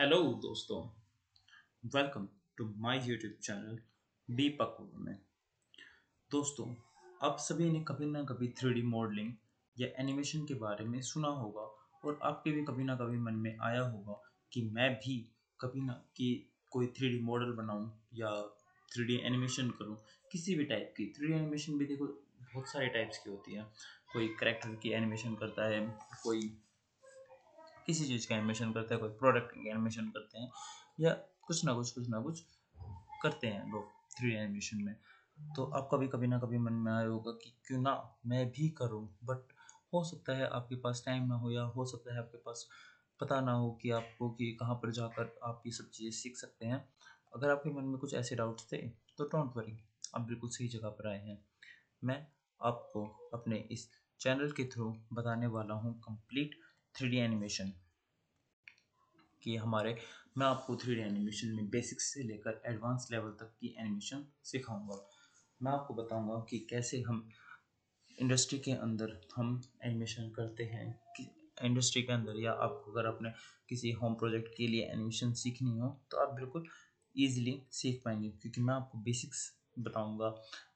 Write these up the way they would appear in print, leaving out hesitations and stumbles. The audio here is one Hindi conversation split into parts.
हेलो दोस्तों, welcome to my YouTube channel B Pakur में। दोस्तों, आप सभी ने कभी ना कभी 3D मॉडलिंग या एनिमेशन के बारे में सुना होगा और आपके भी कभी ना कभी मन में आया होगा कि मैं भी कभी ना कि कोई 3D मॉडल बनाऊं या 3D एनिमेशन करूं। किसी भी टाइप की 3D एनिमेशन भी देखो बहुत सारे टाइप्स की होती है। कोई करेक्टर की एनिमेशन करता है, कोई किसी चीज़ का एनिमेशन करता है, कोई प्रोडक्ट की एनिमेशन करते हैं या कुछ ना कुछ करते हैं लोग 3D एनिमेशन में। तो आपका भी कभी ना कभी मन में आया होगा कि क्यों ना मैं भी करूं, बट हो सकता है आपके पास टाइम ना हो या हो सकता है आपके पास पता ना हो कि आपको कि कहाँ पर जाकर आप ये सब चीज़ें सीख सकते हैं। अगर आपके मन में कुछ ऐसे डाउट्स थे तो डोंट वरी, आप बिल्कुल सही जगह पर आए हैं। मैं आपको अपने इस चैनल के थ्रू बताने वाला हूँ कंप्लीट 3D एनिमेशन कि हमारे मैं आपको 3D एनिमेशन में बेसिक्स से लेकर एडवांस लेवल तक की एनिमेशन सिखाऊंगा। मैं आपको बताऊंगा कि कैसे हम इंडस्ट्री के अंदर हम एनिमेशन करते हैं कि इंडस्ट्री के अंदर, या आपको अगर अपने किसी होम प्रोजेक्ट के लिए एनिमेशन सीखनी हो तो आप बिल्कुल ईजिली सीख पाएंगे, क्योंकि मैं आपको बेसिक्स बताऊंगा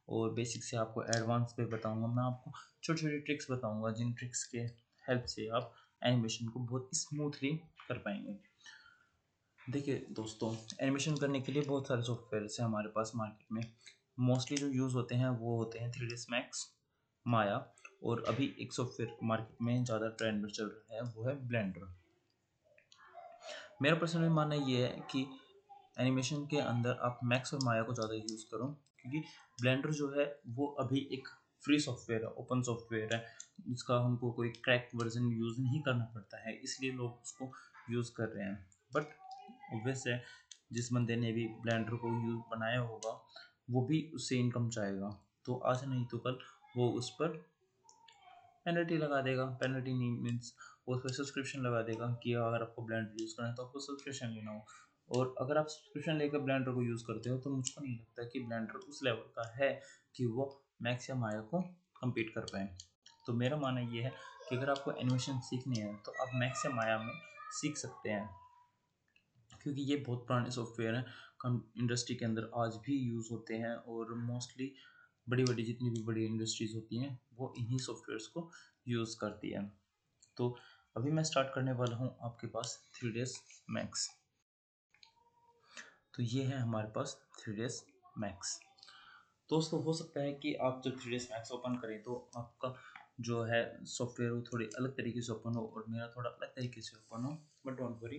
और बेसिक से आपको एडवांस पे बताऊंगा। मैं आपको छोटी छोटी ट्रिक्स बताऊंगा जिन ट्रिक्स के हेल्प से आप एनिमेशन को बहुत स्मूथली कर पाएंगे। देखिए दोस्तों, एनिमेशन करने के लिए बहुत सारे सॉफ्टवेयर्स हैं हमारे पास मार्केट में। मोस्टली जो यूज़ होते हैं वो होते हैं 3ds मैक्स, माया, और अभी एक सॉफ्टवेयर मार्केट में ज़्यादा ट्रेंड में चल रहा है वो है ब्लेंडर। मेरा पर्सनली मानना ये है कि एनिमेशन के अंदर आप मैक्स और माया को ज़्यादा यूज़ करो, क्योंकि ब्लेंडर जो है वो अभी एक फ्री सॉफ्टवेयर है, ओपन सॉफ्टवेयर है, जिसका हमको कोई क्रैक वर्जन यूज़ नहीं करना पड़ता है, इसलिए लोग उसको यूज़ कर रहे हैं। बट ऑब्वियस है, जिस बंदे ने भी ब्लेंडर को यूज बनाया होगा वो भी उससे इनकम चाहेगा, तो आज नहीं तो कल वो उस पर पेनल्टी लगा देगा। पेनल्टी नहीं मीन्स वो उस पर सब्सक्रिप्शन लगा देगा कि अगर आपको ब्लेंडर यूज़ करना है तो आपको सब्सक्रिप्शन लेना हो। और अगर आप सब्सक्रिप्शन लेकर ब्लेंडर को यूज़ करते हो तो मुझको नहीं लगता कि ब्लेंडर उस लेवल का है कि वो मैक्स या माया को कम्पीट कर पाए। तो मेरा मानना ये है कि अगर आपको एनिमेशन सीखनी है तो आप मैक्स या माया में सीख सकते हैं, क्योंकि ये बहुत पुराने सॉफ्टवेयर हैं, कम इंडस्ट्री के अंदर आज भी यूज़ होते हैं, और मोस्टली बड़ी बड़ी जितनी भी बड़ी इंडस्ट्रीज़ होती हैं वो इन्हीं सॉफ्टवेयर्स को यूज़ करती है। तो अभी मैं स्टार्ट करने वाला हूँ आपके पास 3ds मैक्स। तो ये है हमारे पास 3ds मैक्स। दोस्तों, हो सकता है कि आप जब 3ds मैक्स ओपन करें तो आपका जो है सॉफ्टवेयर वो थोड़ी अलग तरीके से ओपन हो और मेरा थोड़ा अलग तरीके से ओपन हो, but don't worry,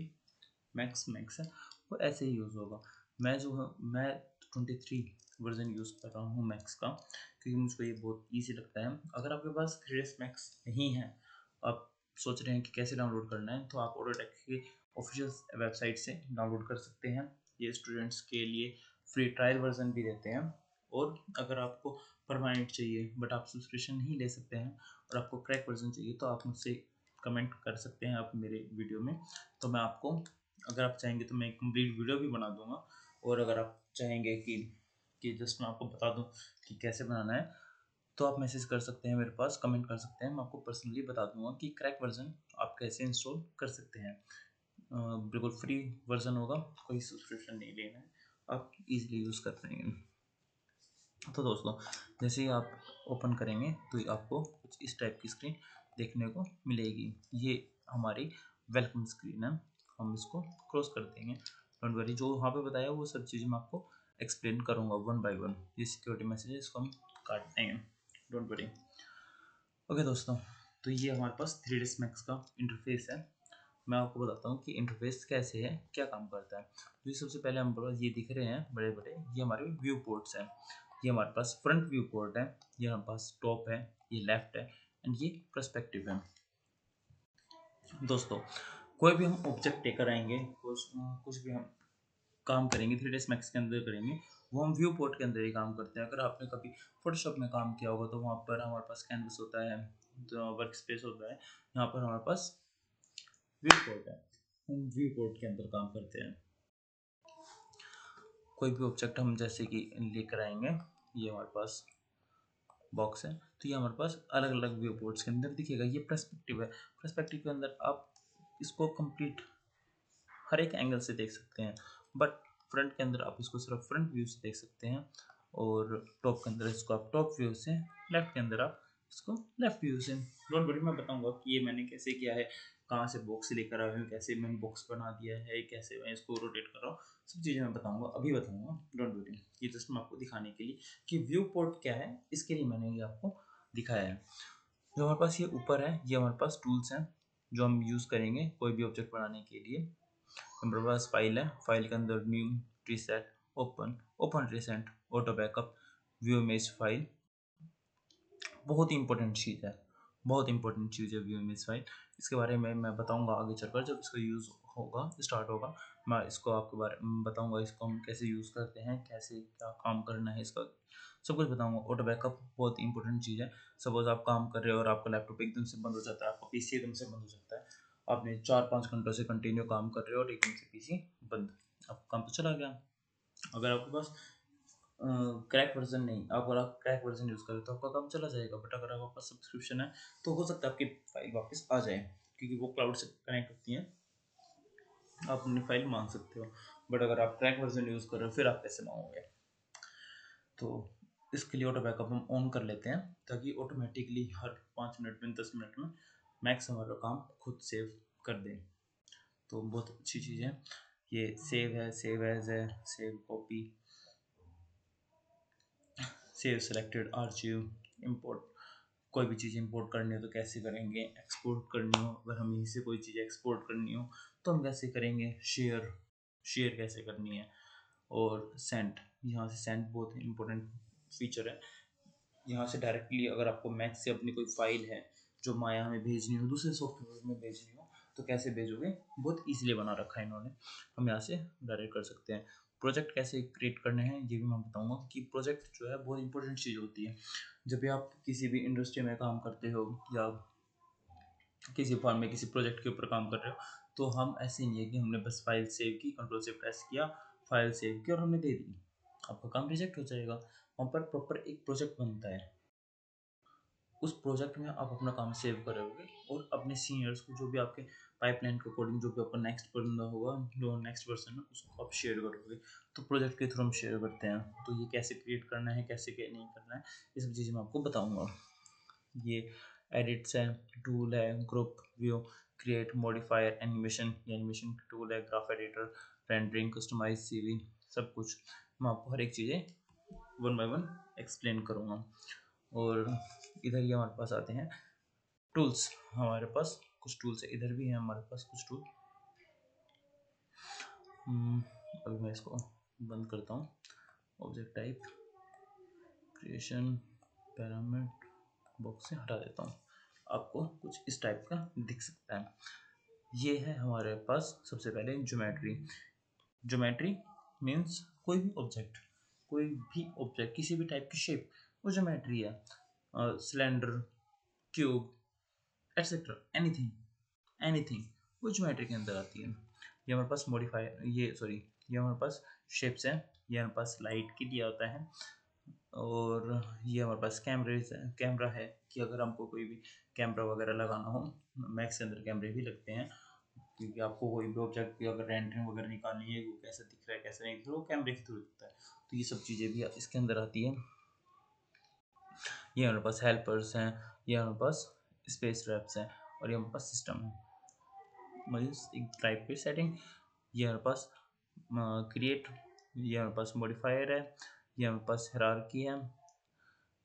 max max है, वो ऐसे ही यूज़ होगा। मैं 23 वर्जन यूज़ कर रहा हूँ मैक्स का, क्योंकि मुझको ये बहुत ईजी लगता है। अगर आपके पास 3ds मैक्स नहीं है, आप सोच रहे हैं कि कैसे डाउनलोड करना है, तो आप ऑटोडेस्क की ऑफिशियल वेबसाइट से डाउनलोड कर सकते हैं। ये स्टूडेंट्स के लिए फ्री ट्रायल वर्जन भी देते हैं, और अगर आपको परमानेंट चाहिए बट आप सब्सक्रिप्शन नहीं ले सकते हैं और आपको क्रैक वर्जन चाहिए तो आप मुझसे कमेंट कर सकते हैं आप मेरे वीडियो में। तो मैं आपको, अगर आप चाहेंगे तो मैं एक कंप्लीट वीडियो भी बना दूंगा, और अगर आप चाहेंगे कि जस्ट मैं आपको बता दूं कि कैसे बनाना है तो आप मैसेज कर सकते हैं मेरे पास, कमेंट कर सकते हैं, मैं आपको पर्सनली बता दूंगा कि क्रैक वर्जन आप कैसे इंस्टॉल कर सकते हैं। बिल्कुल फ्री वर्जन होगा, कोई सब्सक्रिप्शन नहीं लेना है, आप इजीली यूज़ कर पाएंगे। तो दोस्तों, जैसे ही आप ओपन करेंगे तो आपको कुछ इस टाइप की स्क्रीन देखने को मिलेगी। ये हमारी वेलकम स्क्रीन है, हम इसको क्रॉस कर देंगे। डोंट वरी, जो वहाँ पे बताया वो सब चीज़ें मैं आपको एक्सप्लेन करूँगा वन बाय वन। ये सिक्योरिटी मैसेज है, इसको हम काट देंगे, डोंट वरी। ओके दोस्तों, तो ये हमारे पास 3ds मैक्स का इंटरफेस है। मैं आपको बताता हूँ कि इंटरफेस कैसे है, क्या काम करता है। तो सबसे पहले हमारे पास ये दिख रहे हैं बड़े बड़े, ये हमारे व्यू पोर्ट्स हैं। ये हमारे पास फ्रंट व्यू पोर्ट है, ये हमारे पास टॉप है, ये लेफ्ट है, एंड ये पर्सपेक्टिव है। दोस्तों, कोई भी हम ऑब्जेक्ट लेकर आएंगे, कुछ भी हम काम करेंगे 3ds मैक्स के अंदर करेंगे, वो हम व्यू पोर्ट के अंदर ही काम करते हैं। अगर आपने कभी फोटोशॉप में काम किया होगा तो वहाँ पर हमारे पास कैनवस होता है, तो वर्क स्पेस होता है, यहाँ पर हमारे पास व्यू पोर्ट है, हम व्यू पोर्ट के अंदर काम करते हैं। कोई भी ऑब्जेक्ट हम जैसे कि लेकर आएंगे, ये हमारे पास बॉक्स है, तो ये हमारे पास अलग अलग व्यू पोर्ट्स के अंदर दिखेगा। ये पर्सपेक्टिव है, पर्सपेक्टिव के अंदर आप इसको कंप्लीट हर एक एंगल से देख सकते हैं, बट फ्रंट के अंदर आप इसको सिर्फ फ्रंट व्यू से देख सकते हैं, और टॉप के अंदर इसको आप टॉप व्यू से, लेफ्ट के अंदर आप इसको लेफ्ट व्यू से। डोंट वरी, मैं बताऊंगा कि ये मैंने कैसे किया है, कहाँ से बॉक्स लेकर आया हूँ, कैसे मैंने बॉक्स बना दिया है, कैसे मैं इसको रोटेट कर रहा हूँ, सब चीज़ें मैं बताऊंगा, अभी बताऊंगा। डोंट वरी, ये जस्ट मैं आपको दिखाने के लिए कि व्यू पोर्ट क्या है, इसके लिए मैंने ये आपको दिखाया है। जो हमारे पास ये ऊपर है, ये हमारे पास टूल्स हैं जो हम यूज़ करेंगे कोई भी ऑब्जेक्ट बनाने के लिए। हमारे पास फाइल है, फाइल के अंदर new, reset, open, open recent, auto backup, view image file. बहुत ही इंपॉर्टेंट चीज़ है, बहुत इंपॉर्टेंट चीज़ है व्यू इमेज फाइल। इसके बारे में मैं बताऊंगा आगे चलकर, जब इसका यूज़ होगा, स्टार्ट होगा, मैं इसको आपके बारे में बताऊंगा, इसको हम कैसे यूज़ करते हैं, कैसे क्या काम करना है, इसका सब कुछ बताऊंगा। ऑटो बैकअप बहुत इंपॉर्टेंट चीज़ है। सपोज आप काम कर रहे हो और आपका लैपटॉप एकदम से बंद हो जाता है, आपका पीसी एकदम से बंद हो जाता है, आपने 4-5 घंटों से कंटिन्यू काम कर रहे हो और एकदम से पीसी बंद, आपका काम तो चला गया। अगर आपके पास क्रैक वर्जन नहीं, अगर आप क्रैक वर्जन यूज़ करें तो आपका काम चला जाएगा, बट अगर आपके पास सब्सक्रिप्शन है तो हो सकता है आपकी फाइल वापस आ जाए, क्योंकि वो क्लाउड से कनेक्ट होती हैं, आप अपनी फाइल मांग सकते हो। बट अगर आप क्रैक वर्जन यूज़ कर रहे हो फिर आप कैसे मांगोगे? तो इसके लिए ऑटो बैकअप हम ऑन कर लेते हैं, ताकि ऑटोमेटिकली हर 5 मिनट में, 10 मिनट में मैक्स हमारा काम खुद सेव कर दें। तो बहुत अच्छी चीज़ है ये। सेव है, सेव एज है, save copy, save selected, archive, import. कोई भी चीज़ इंपोर्ट करनी हो तो कैसे करेंगे, एक्सपोर्ट करनी हो, अगर हमें इससे कोई चीज़ एक्सपोर्ट करनी हो तो हम कैसे करेंगे, शेयर, शेयर कैसे करनी है, और सेंड, यहाँ से सेंड बहुत इंपॉर्टेंट फीचर है। यहाँ से डायरेक्टली अगर आपको मैक से अपनी कोई फाइल है जो माया में भेजनी हो, दूसरे सॉफ्टवेयर में भेजनी हो, तो कैसे भेजोगे, बहुत ईजिली बना रखा है इन्होंने, हम यहाँ से डायरेक्ट कर सकते हैं। प्रोजेक्ट कैसे क्रिएट करने हैं ये भी मैं बताऊंगा, कि प्रोजेक्ट जो है बहुत इंपॉर्टेंट चीज़ होती है। जब भी आप किसी भी इंडस्ट्री में काम करते हो या किसी फॉर्म में किसी प्रोजेक्ट के ऊपर काम कर रहे हो, तो हम ऐसे नहीं है कि हमने बस फाइल सेव की, कंट्रोल सेव प्रेस किया, फाइल सेव की और हमने दे दी, आपका काम रिजेक्ट हो जाएगा। वहाँ पर प्रॉपर एक प्रोजेक्ट बनता है, उस प्रोजेक्ट में आप अपना काम सेव करोगे और अपने सीनियर्स को, जो भी आपके पाइपलाइन के अकॉर्डिंग जो भी आपका नेक्स्ट बंदा होगा, जो नेक्स्ट पर्सन है, उसको आप शेयर करोगे। तो प्रोजेक्ट के थ्रू हम शेयर करते हैं। तो ये कैसे क्रिएट करना है, कैसे क्या नहीं करना है, ये सब चीज़ें मैं आपको बताऊंगा। ये एडिट्स है, टूल है, group view, create, modifier, animation, ये एनिमेशन टूल है, graph editor, rendering, customize, CV, सब कुछ मैं आपको हर एक चीज़ें वन बाय वन एक्सप्लेन करूँगा। और इधर ही हमारे पास आते हैं टूल्स, हमारे पास कुछ टूल्स है, इधर भी है हमारे पास कुछ टूल। अभी मैं इसको बंद करता हूँ। Object type, creation, parameter, box से हटा देता हूँ, आपको कुछ इस टाइप का दिख सकता है। ये है हमारे पास सबसे पहले ज्योमेट्री। ज्योमेट्री मीन्स कोई भी ऑब्जेक्ट, कोई भी ऑब्जेक्ट, किसी भी टाइप की शेप, वो ज्योमेट्री है। Cylinder, cube, etcetera, anything, anything, वो ज्योमेट्री के अंदर आती है। ये हमारे पास मॉडिफायर, ये सॉरी, ये हमारे पास शेप्स हैं, ये हमारे पास लाइट के लिए आता है, और ये हमारे पास कैमरेज है, कैमरा है, कि अगर हमको कोई भी कैमरा वगैरह लगाना हो, मैक्स के अंदर कैमरे भी लगते हैं, क्योंकि आपको कोई भी ऑब्जेक्ट की अगर रेंडरिंग वगैरह निकालनी है, वो कैसा दिख रहा है कैसा नहीं दिख रहा है, वो कैमरे के थ्रू दिखता है। तो ये सब चीज़ें भी इसके अंदर आती है। ये हमारे पास हेल्पर्स हैं, ये हमारे पास स्पेस रैप्स हैं, और ये हमारे पास सिस्टम है, मतलब एक टाइप की सेटिंग। ये हमारे पास क्रिएट, ये हमारे पास मॉडिफायर है, ये हमारे पास हायरार्की है,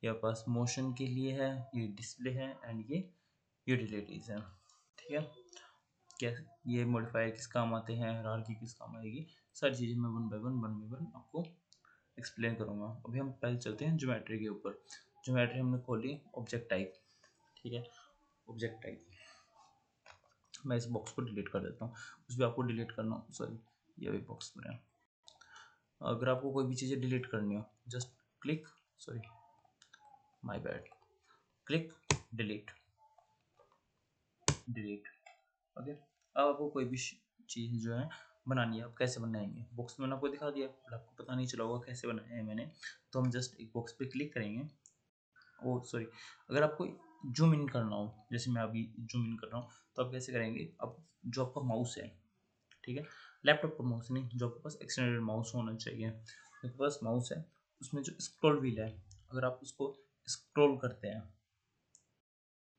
ये हमारे पास मोशन के लिए है, ये डिस्प्ले है, एंड ये यूटिलिटीज़ है। ठीक है, क्या ये मॉडिफायर किस काम आते हैं, हायरार्की किस काम आएगी, सारी चीज़ें मैं वन बाय वन आपको एक्सप्लेन करूँगा। अभी हम पहले चलते हैं ज्योमेट्री के ऊपर। ज्योमेट्री हमने खोली, ऑब्जेक्ट टाइप, ठीक है, ऑब्जेक्ट टाइप, मैं इस बॉक्स को डिलीट कर देता हूँ, कुछ भी आपको डिलीट करना हो, सॉरी ये भी बॉक्स में है। अगर आपको कोई भी चीज़ें डिलीट करनी हो, just click, sorry my bad, click, delete, delete, okay. अब आपको कोई भी चीज़ जो है बनानी है, आप कैसे बनाएंगे, बॉक्स में मैंने आपको दिखा दिया, बट आपको पता नहीं चला होगा कैसे बनाया है मैंने। तो हम जस्ट एक बॉक्स पे क्लिक करेंगे, ओ सॉरी, अगर आपको जूम इन करना हो, जैसे मैं अभी जूम इन कर रहा हूँ, तो आप कैसे करेंगे, अब जो आपका माउस है, ठीक है, लैपटॉप का माउस नहीं, जो आपके पास एक्सटेंडेड माउस होना चाहिए। आपके पास माउस है, उसमें जो स्क्रॉल व्हील है, अगर आप उसको स्क्रॉल करते हैं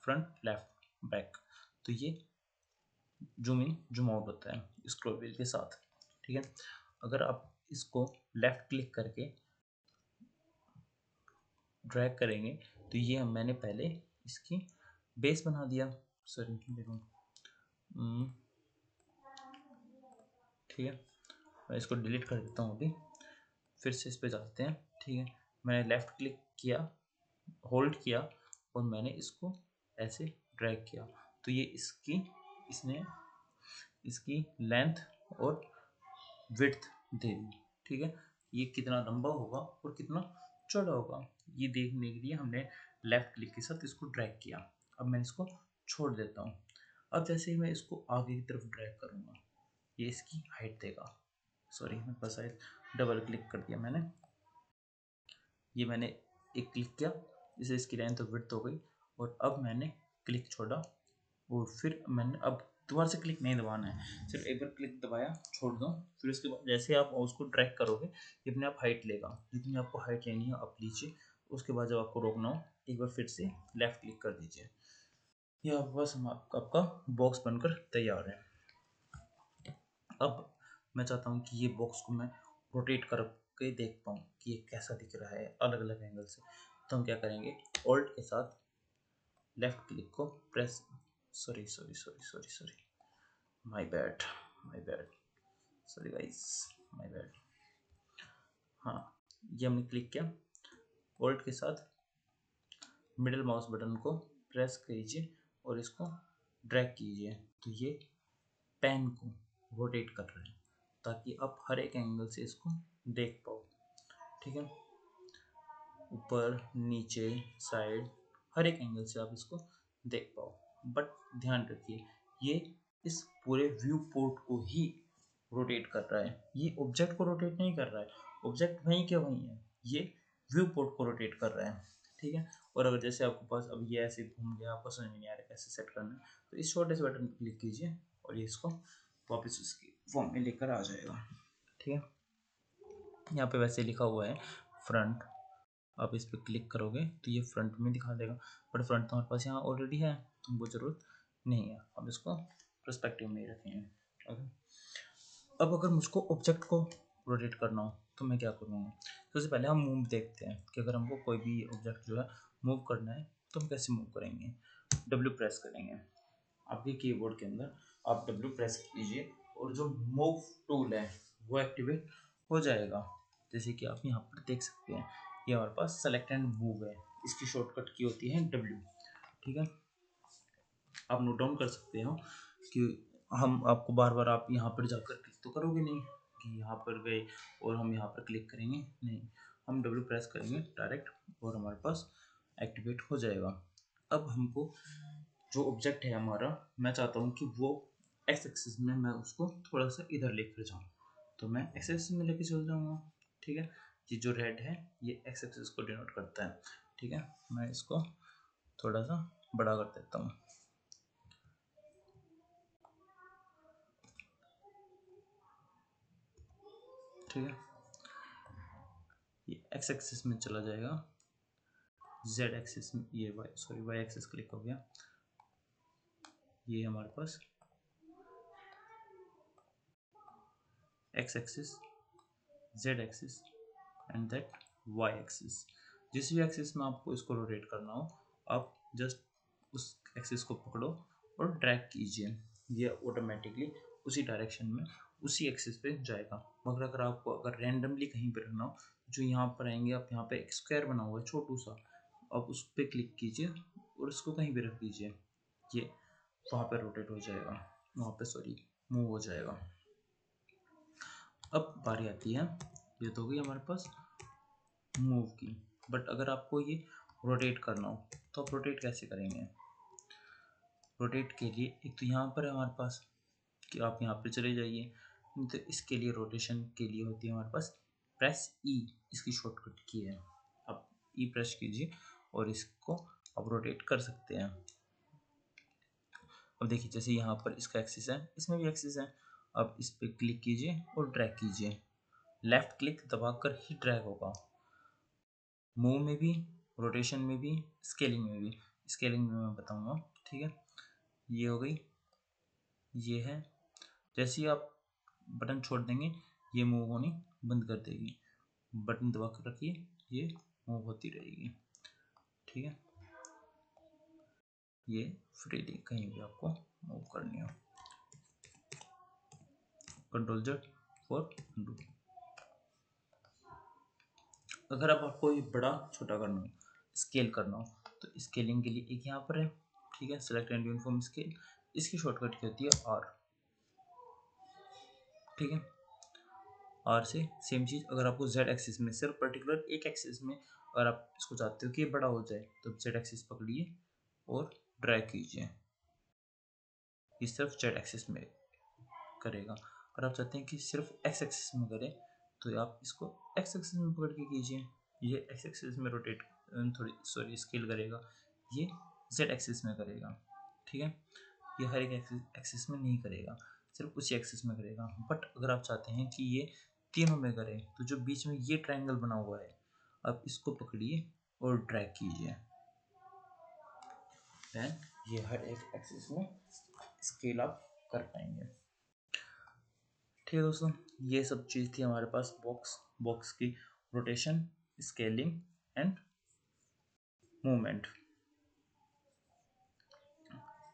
फ्रंट लेफ्ट बैक, तो ये जूम इन जूम आउट होता है स्क्रॉल व्हील के साथ। ठीक है, अगर आप इसको लेफ्ट क्लिक करके ड्रैग करेंगे तो ये मैंने पहले इसकी बेस बना दिया। सॉरी देखो, ठीक है, मैं इसको डिलीट कर देता हूँ अभी, फिर से इस पे जाते हैं। ठीक है, मैंने लेफ़्ट क्लिक किया, होल्ड किया और मैंने इसको ऐसे ड्रैग किया, तो ये इसने इसकी लेंथ और विड्थ दे दी। ठीक है, ये कितना लंबा होगा और कितना चौड़ा होगा ये देखने के लिए हमने लेफ़्ट क्लिक के साथ इसको ड्रैग किया। अब मैं इसको छोड़ देता हूँ। अब जैसे ही मैं इसको आगे की तरफ ड्रैग करूँगा, ये इसकी हाइट देगा। सॉरी, मेरे पास शायद डबल क्लिक कर दिया मैंने। ये मैंने एक क्लिक किया, इसे इसकी लेंथ और विड्थ हो गई, और अब मैंने क्लिक छोड़ा और फिर मैंने अब दोबारा से क्लिक नहीं दबाना है, सिर्फ एक बार क्लिक दबाया, छोड़ दो। फिर उसके बाद जैसे आप उसको ड्रैग करोगे ये अपने आप हाइट लेगा। जितनी आपको हाइट लेनी है आप लीजिए, उसके बाद जब आपको रोकना हो एक बार फिर से लेफ़्ट क्लिक कर दीजिए। ये बस आपका बॉक्स बनकर तैयार है। अब मैं चाहता हूँ कि ये बॉक्स को मैं रोटेट करके देख पाऊँ कि ये कैसा दिख रहा है अलग अलग एंगल से। तो हम क्या करेंगे, ऑल्ट के साथ लेफ़्ट क्लिक को press, sorry sorry sorry sorry sorry, my bad my bad, sorry guys, my bad. हाँ, ये हमने क्लिक किया, ऑल्ट के साथ मिडिल माउस बटन को प्रेस कीजिए और इसको ड्रैग कीजिए, तो ये पेन को रोटेट कर रहे हैं ताकि आप हर एक एंगल से इसको देख पाओ। ठीक है, ऊपर नीचे साइड हर एक एंगल से आप इसको देख पाओ। बट ध्यान रखिए, ये इस पूरे व्यू पोर्ट को ही रोटेट कर रहा है, ये ऑब्जेक्ट को रोटेट नहीं कर रहा है। ऑब्जेक्ट वहीं के वहीं है, ये व्यू पोर्ट को रोटेट कर रहा है। ठीक है, और अगर जैसे आपके पास अब ये ऐसे घूम गया, आपको समझ में नहीं आ रहा कैसे सेट करना है, तो इस छोटे से बटन पर क्लिक कीजिए और ये इसको वापस उसकी फॉर्म में लेकर आ जाएगा। ठीक है, यहाँ पे वैसे लिखा हुआ है फ्रंट, आप इस पर क्लिक करोगे तो ये फ्रंट में दिखा देगा, बट फ्रंट तो हमारे पास यहाँ ऑलरेडी है तो हमको ज़रूरत नहीं है, अब इसको पर्सपेक्टिव में ही रखेंगे। ओके, अब अगर मुझको ऑब्जेक्ट को रोटेट करना हो तो मैं क्या करूँगा, सबसे पहले हम मूव देखते हैं कि अगर हमको कोई भी ऑब्जेक्ट जो है मूव करना है तो हम कैसे मूव करेंगे। W प्रेस करेंगे, आपके कीबोर्ड के अंदर आप W प्रेस कीजिए और जो मूव टूल है वो एक्टिवेट हो जाएगा। जैसे कि आप यहाँ पर देख सकते हैं, ये हमारे पास सेलेक्ट एंड मूव है, इसकी शॉर्टकट की होती है W। ठीक है, आप नोट डाउन कर सकते हो कि हम आपको बार बार आप यहाँ पर जाकर क्लिक तो करोगे नहीं कि यहाँ पर गए और हम यहाँ पर क्लिक करेंगे, नहीं, हम W प्रेस करेंगे डायरेक्ट और हमारे पास एक्टिवेट हो जाएगा। अब हमको जो ऑब्जेक्ट है हमारा, मैं चाहता हूँ कि वो एक्स एक्सिस में मैं उसको थोड़ा सा इधर लेकर जाऊँ, तो मैं एक्स एक्सिस में लेकर चल जाऊँगा। ठीक है, ये जो रेड है ये एक्स एक्सिस को डिनोट करता है। ठीक है, मैं इसको थोड़ा सा बड़ा कर देता हूँ। ठीक है, ये एक्स एक्सिस में चला जाएगा, जेड एक्सिस में, ये वाई एक्सिस क्लिक हो गया, ये हमारे पास X axis, Z axis and that Y axis. जिस भी एक्सिस में आपको इसको रोटेट करना हो आप जस्ट उस एक्सिस को पकड़ो और ड्रैग कीजिए, ये ऑटोमेटिकली उसी डायरेक्शन में उसी एक्सिस पे जाएगा। मगर अगर आपको अगर रैंडमली कहीं पे रखना हो, जो यहाँ पर आएंगे, आप यहाँ पे एक स्क्वायर बना हुआ है छोटू सा, आप उस पर क्लिक कीजिए और उसको कहीं भी रख दीजिए, ये वहाँ पे रोटेट हो जाएगा, वहाँ पे सॉरी मूव हो जाएगा। अब बारी आती है, ये तो हो गई हमारे पास मूव की, बट अगर आपको ये रोटेट करना हो तो आप रोटेट कैसे करेंगे। रोटेट के लिए एक तो यहाँ पर है हमारे पास कि आप यहाँ पे चले जाइए, तो इसके लिए रोटेशन के लिए होती है हमारे पास प्रेस ई, इसकी शॉर्टकट की है, आप ई प्रेस कीजिए और इसको आप रोटेट कर सकते हैं। अब देखिए जैसे यहाँ पर इसका एक्सिस है, इसमें भी एक्सिस है, अब इस पर क्लिक कीजिए और ड्रैग कीजिए। लेफ्ट क्लिक दबाकर ही ड्रैग होगा, मूव में भी, रोटेशन में भी, स्केलिंग में भी। स्केलिंग में मैं बताऊंगा, ठीक है। ये हो गई, ये है। जैसे ही आप बटन छोड़ देंगे ये मूव होनी बंद कर देगी। बटन दबा कर रखिए, ये मूव होती रहेगी, ठीक है। ये फ्रीली कहीं भी आपको मूव करनी हो। Control Z for undo. अगर आप आपको ये बड़ा छोटा करना हो, स्केल करना हो, तो स्केलिंग के लिए एक यहाँ पर है, ठीक है। सेलेक्ट एंड यूनिफॉर्म स्केल, इसकी शॉर्टकट क्या होती है, आर, ठीक है। आर से सेम चीज़, अगर आपको जेड एक्सिस में, सिर्फ पर्टिकुलर एक एक्सिस में अगर आप इसको चाहते हो कि ये बड़ा हो जाए, तो जेड एक्सिस पकड़िए और ड्रैग कीजिए, ये सिर्फ जेड एक्सिस में करेगा। अगर आप चाहते हैं कि सिर्फ एक्स एक्सिस में करे, तो आप इसको एक्स एक्सिस में पकड़ के कीजिए, ये एक्स एक्सिस में रोटेट, थोड़ी स्केल करेगा, ये जेड एक्सिस में करेगा, ठीक है। ये हर एक एक्सिस में नहीं करेगा, सिर्फ उसी एक्सिस में करेगा। बट अगर आप चाहते हैं कि ये तीनों में करे, तो जो बीच में ये ट्रायंगल बना हुआ है, आप इसको पकड़िए और ड्रैग कीजिए, देन ये हर एक एक्सिस में स्केल आप कर पाएंगे, ठीक है दोस्तों। ये सब चीज़ थी हमारे पास बॉक्स की रोटेशन, स्केलिंग एंड मूवमेंट,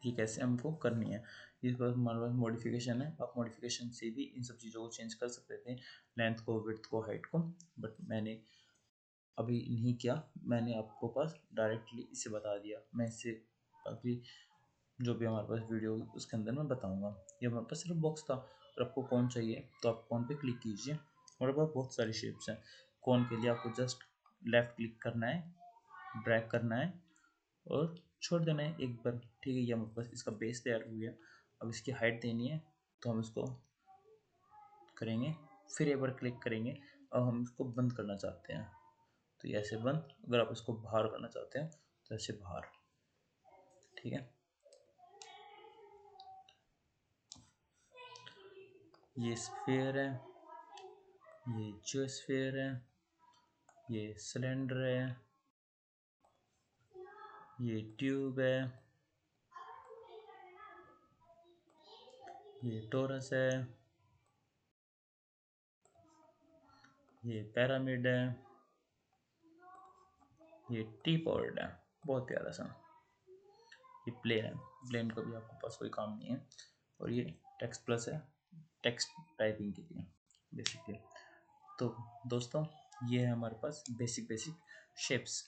ये कैसे हमको करनी है। इस पर हमारे पास मॉडिफिकेशन है, आप मॉडिफिकेशन से भी इन सब चीज़ों को चेंज कर सकते थे, लेंथ को, विड्थ को, हाइट को। बट मैंने अभी नहीं किया, मैंने आपको पास डायरेक्टली इसे बता दिया। मैं इसे अभी जो भी हमारे पास वीडियो उसके अंदर मैं बताऊंगा। ये हमारे पास सिर्फ बॉक्स था, और आपको कौन चाहिए तो आप कौन पे क्लिक कीजिए। हमारे पास बहुत सारी शेप्स हैं। कौन के लिए आपको जस्ट लेफ्ट क्लिक करना है, ड्रैग करना है और छोड़ देना है एक बार, ठीक है। ये हमारे पास इसका बेस तैयार हो गया। अब इसकी हाइट देनी है, तो हम इसको करेंगे, फिर एक बार क्लिक करेंगे। अब हम इसको बंद करना चाहते हैं, तो ये ऐसे बंद। अगर आप इसको बाहर करना चाहते हैं तो ऐसे बाहर, ठीक है। ये स्फीयर है, ये जियोस्फीयर है, ये सिलेंडर है, ये ट्यूब है, ये टोरस है, ये पैरामिड है, ये टीपॉड है, बहुत प्यारा सा। ये प्लेन है, प्लेन का भी आपके पास कोई काम नहीं है। और ये टेक्स्ट प्लस है, टेक्स्ट टाइपिंग के लिए बेसिकली। तो दोस्तों, ये है हमारे पास बेसिक शेप्स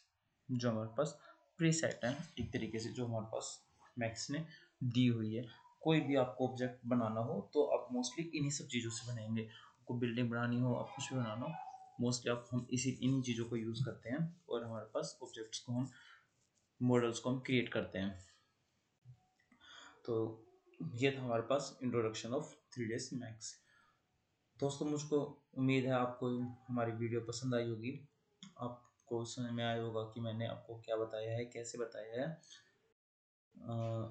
जो हमारे पास प्रीसेट हैं, एक तरीके से जो हमारे पास मैक्स ने दी हुई है। कोई भी आपको ऑब्जेक्ट बनाना हो तो आप मोस्टली इन्हीं सब चीज़ों से बनाएंगे। आपको बिल्डिंग बनानी हो, आप कुछ भी बनाना हो, मोस्टली आप हम इन्हीं चीज़ों को यूज़ करते हैं, और हमारे पास ऑब्जेक्ट्स को हम, मॉडल्स को हम क्रिएट करते हैं। तो ये था हमारे पास इंट्रोडक्शन ऑफ 3ds मैक्स। दोस्तों, मुझको उम्मीद है आपको हमारी वीडियो पसंद आई होगी। आपको समझ में आया होगा कि मैंने आपको क्या बताया है, कैसे बताया है।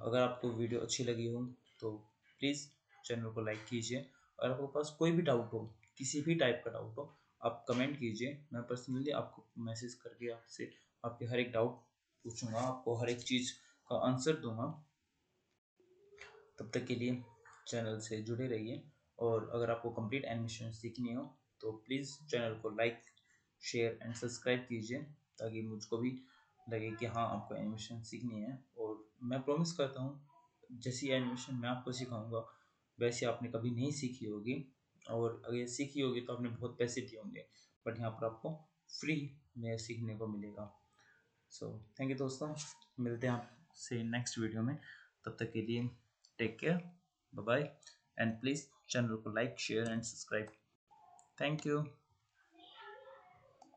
अगर आपको वीडियो अच्छी लगी हो तो प्लीज़ चैनल को लाइक कीजिए। और आपके पास कोई भी डाउट हो, किसी भी टाइप का डाउट हो, आप कमेंट कीजिए। मैं पर्सनली आपको मैसेज करके आपसे आपके हर एक डाउट पूछूंगा, आपको हर एक चीज़ का आंसर दूंगा। तब तक के लिए चैनल से जुड़े रहिए। और अगर आपको कंप्लीट एनिमेशन सीखनी हो तो प्लीज़ चैनल को लाइक, शेयर एंड सब्सक्राइब कीजिए, ताकि मुझको भी लगे कि हाँ, आपको एनिमेशन सीखनी है। और मैं प्रॉमिस करता हूँ, जैसी एनिमेशन मैं आपको सिखाऊंगा वैसे आपने कभी नहीं सीखी होगी, और अगर सीखी होगी तो आपने बहुत पैसे दिए होंगे, बट यहाँ पर आपको फ्री में सीखने को मिलेगा। सो थैंक यू दोस्तों, मिलते हैं आपसे नेक्स्ट वीडियो में। तब तक के लिए take care, bye bye, and please channel को like, share and subscribe. Thank you.